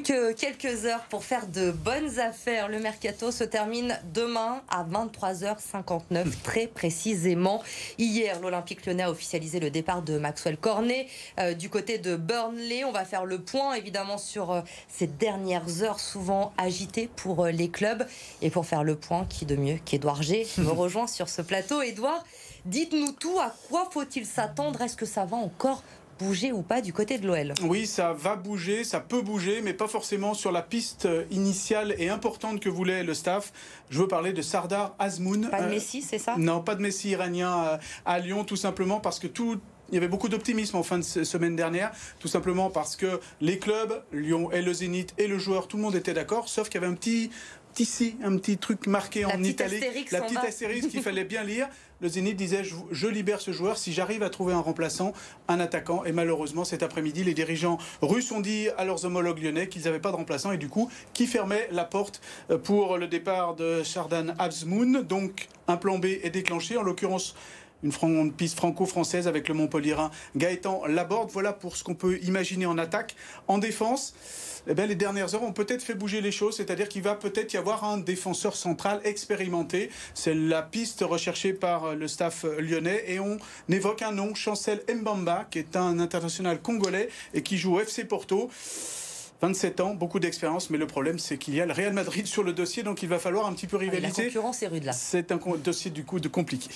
Que quelques heures pour faire de bonnes affaires. Le mercato se termine demain à 23h59, très précisément. Hier, l'Olympique Lyonnais a officialisé le départ de Maxwell Cornet du côté de Burnley. On va faire le point évidemment sur ces dernières heures souvent agitées pour les clubs. Et pour faire le point, qui de mieux qu'Edouard G me rejoint sur ce plateau. Edouard, dites-nous tout, à quoi faut-il s'attendre? Est-ce que ça va encore bouger ou pas du côté de l'OL? Oui, ça va bouger, ça peut bouger, mais pas forcément sur la piste initiale et importante que voulait le staff. Je veux parler de Sardar Azmoun. Pas de Messi, c'est ça? Non, pas de Messi iranien à Lyon, tout simplement parce que il y avait beaucoup d'optimisme en fin de semaine dernière, tout simplement parce que les clubs, Lyon et le Zénith et le joueur, tout le monde était d'accord, sauf qu'il y avait un petit truc marqué en italique, la petite astérisque qu'il fallait bien lire. Le Zénith disait je libère ce joueur si j'arrive à trouver un remplaçant, un attaquant. Et malheureusement, cet après-midi, les dirigeants russes ont dit à leurs homologues lyonnais qu'ils n'avaient pas de remplaçant et du coup, qui fermait la porte pour le départ de Sardar Azmoun. Donc, un plan B est déclenché, en l'occurrence une piste franco-française avec le Montpellierin Gaëtan Laborde. Voilà pour ce qu'on peut imaginer en attaque. En défense, les dernières heures ont peut-être fait bouger les choses, c'est-à-dire qu'il va peut-être y avoir un défenseur central expérimenté. C'est la piste recherchée par le staff lyonnais et on évoque un nom, Chancel Mbamba, qui est un international congolais et qui joue au FC Porto. 27 ans, beaucoup d'expérience, mais le problème c'est qu'il y a le Real Madrid sur le dossier, donc il va falloir un petit peu rivaliser. La concurrence est rude là. C'est un dossier du coup compliqué.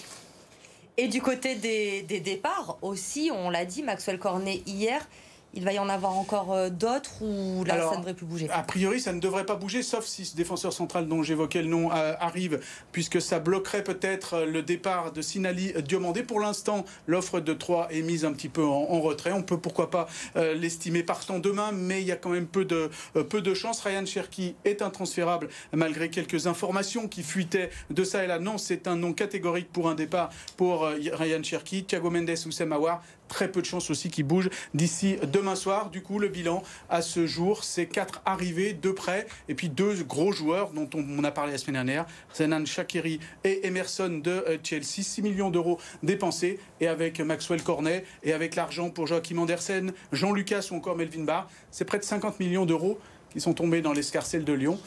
Et du côté des départs aussi, on l'a dit, Maxwell Cornet hier, il va y en avoir encore d'autres ou là ça ne devrait plus bouger? A priori ça ne devrait pas bouger, sauf si ce défenseur central dont j'évoquais le nom arrive, puisque ça bloquerait peut-être le départ de Sinali Diomandé. Pour l'instant, l'offre de 3 est mise un petit peu en retrait. On peut pourquoi pas l'estimer partant demain, mais il y a quand même peu de chance. Ryan Cherki est intransférable malgré quelques informations qui fuitaient de ça et là. Non, c'est un nom catégorique pour un départ pour Ryan Cherki. Thiago Mendes ou Semawar, très peu de chance aussi qu'il bouge d'ici demain soir. Du coup, le bilan à ce jour, c'est 4 arrivées, 2 prêts et puis 2 gros joueurs dont on a parlé la semaine dernière, Xherdan Shaqiri et Emerson de Chelsea. 6 millions d'euros dépensés et avec Maxwell Cornet et avec l'argent pour Joachim Andersen, Jean Lucas ou encore Melvin Barr, c'est près de 50 millions d'euros qui sont tombés dans l'escarcelle de Lyon.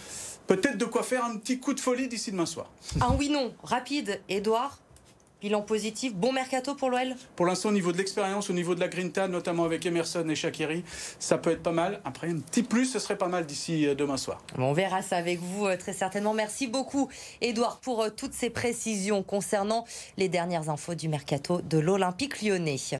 Peut-être de quoi faire un petit coup de folie d'ici demain soir. Un oui-non rapide, Edouard. Bilan positif, bon mercato pour l'OL? Pour l'instant, au niveau de l'expérience, au niveau de la grinta, notamment avec Emerson et Shaqiri, ça peut être pas mal. Après, un petit plus, ce serait pas mal d'ici demain soir. On verra ça avec vous très certainement. Merci beaucoup, Edouard, pour toutes ces précisions concernant les dernières infos du mercato de l'Olympique Lyonnais.